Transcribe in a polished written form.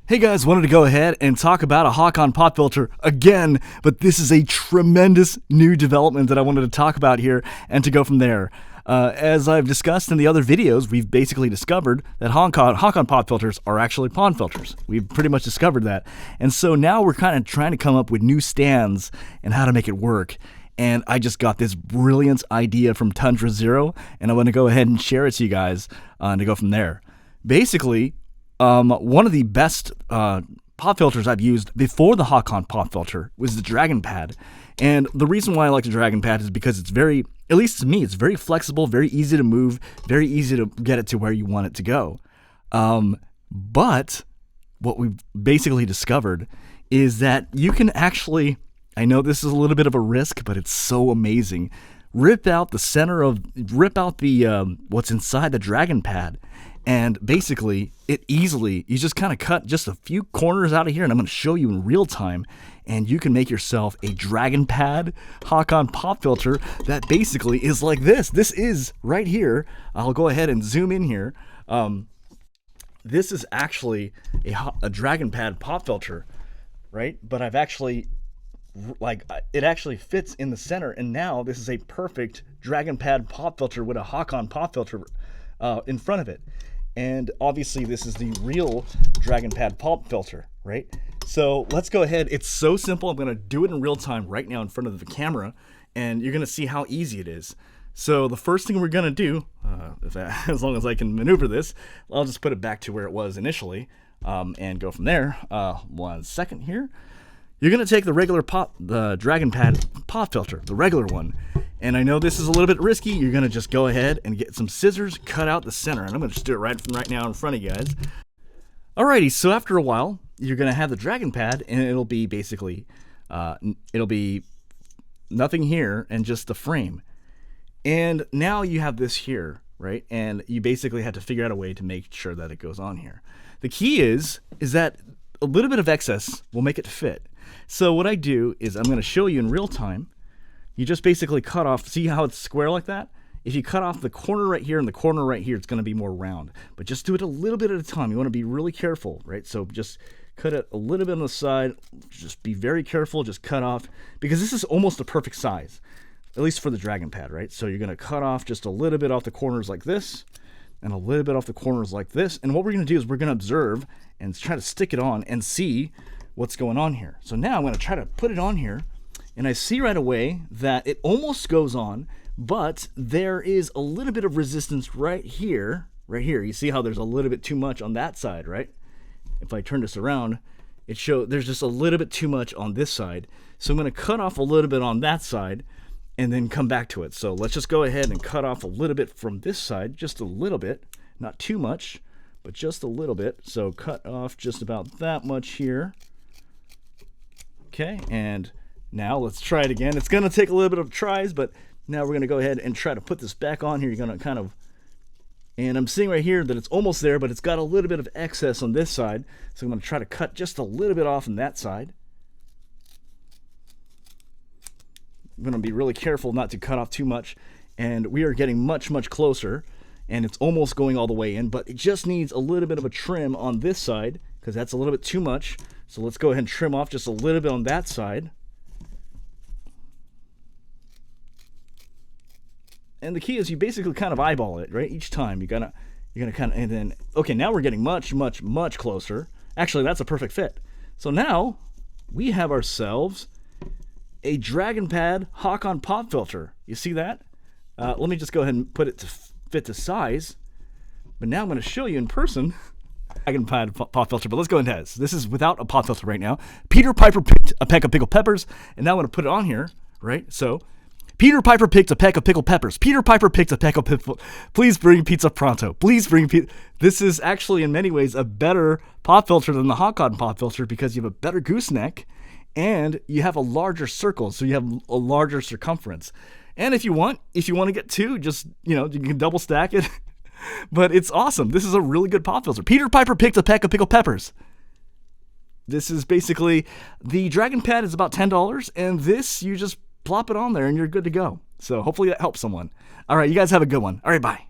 Hey guys, wanted to go ahead and talk about a Hakan pop filter again, but this is a tremendous new development that I wanted to talk about here and to go from there. As I've discussed in the other videos, we've basically discovered that Hakan pop filters are actually pond filters. We've pretty much discovered that. And so now we're kind of trying to come up with new stands and how to make it work. And I just got this brilliant idea from Tundra Zero, and I want to go ahead and share it to you guys to go from there. Basically, one of the best pop filters I've used before the Hakan pop filter was the Dragonpad. And the reason why I like the Dragonpad is because it's very, at least to me, it's very flexible, very easy to move, very easy to get it to where you want it to go. But what we've basically discovered is that you can actually, I know this is a little bit of a risk, but it's so amazing. Rip out the what's inside the Dragonpad. And basically, you just kind of cut just a few corners out of here, and I'm going to show you in real time, and you can make yourself a Dragonpad Hakan pop filter that basically is like this. This is right here. I'll go ahead and zoom in here. This is actually a Dragonpad pop filter, right? But I've actually, it actually fits in the center, and now this is a perfect Dragonpad pop filter with a Hakan pop filter in front of it. And obviously this is the real Dragonpad pop filter, right? So let's go ahead. It's so simple. I'm going to do it in real time right now in front of the camera, and you're going to see how easy it is. So the first thing we're going to do, as long as I can maneuver this, I'll just put it back to where it was initially and go from there. 1 second here. You're going to take the regular the Dragonpad pop filter, the regular one. And I know this is a little bit risky. You're going to just go ahead and get some scissors, cut out the center. And I'm going to just do it right now in front of you guys. Alrighty, so after a while, you're going to have the Dragonpad, and it'll be basically, it'll be nothing here and just the frame. And now you have this here, right? And you basically have to figure out a way to make sure that it goes on here. The key is that a little bit of excess will make it fit. So what I do is I'm going to show you in real time. You just basically cut off, see how it's square like that? If you cut off the corner right here and the corner right here, it's going to be more round. But just do it a little bit at a time. You want to be really careful, right? So just cut it a little bit on the side. Just be very careful. Just cut off, because this is almost a perfect size, at least for the Dragonpad, right? So you're going to cut off just a little bit off the corners like this, and a little bit off the corners like this. And what we're going to do is we're going to observe and try to stick it on and see what's going on here. So now I'm going to try to put it on here. And I see right away that it almost goes on, but there is a little bit of resistance right here. Right here. You see how there's a little bit too much on that side, right? If I turn this around, there's just a little bit too much on this side. So I'm going to cut off a little bit on that side and then come back to it. So let's just go ahead and cut off a little bit from this side, just a little bit, not too much, but just a little bit. So cut off just about that much here. Okay, and now let's try it again. It's going to take a little bit of tries, but now we're going to go ahead and try to put this back on here. You're going to kind of, and I'm seeing right here that it's almost there, but it's got a little bit of excess on this side. So I'm going to try to cut just a little bit off on that side. I'm going to be really careful not to cut off too much. And we are getting much, much closer. And it's almost going all the way in, but it just needs a little bit of a trim on this side, because that's a little bit too much. So let's go ahead and trim off just a little bit on that side. And the key is you basically kind of eyeball it, right? Each time you're gonna kind of, and then, okay, now we're getting much, much, much closer. Actually, that's a perfect fit. So now we have ourselves a Dragonpad Hakan pop filter. You see that? Let me just go ahead and put it to fit the size. But now I'm going to show you in person Dragonpad pop filter. But let's go into this. This is without a pop filter right now. Peter Piper picked a peck of pickled peppers, and now I'm going to put it on here, right? So Peter Piper picked a peck of pickled peppers. Peter Piper picked a peck of Please bring pizza pronto. Please bring pizza. This is actually in many ways a better pop filter than the Hakan pop filter, because you have a better gooseneck and you have a larger circle, so you have a larger circumference. And if you want to get two, just, you can double stack it. But it's awesome. This is a really good pop filter. Peter Piper picked a peck of pickled peppers. This is basically, the Dragonpad is about $10, and this, you just plop it on there and you're good to go. So hopefully that helps someone. All right, you guys have a good one. All right, bye.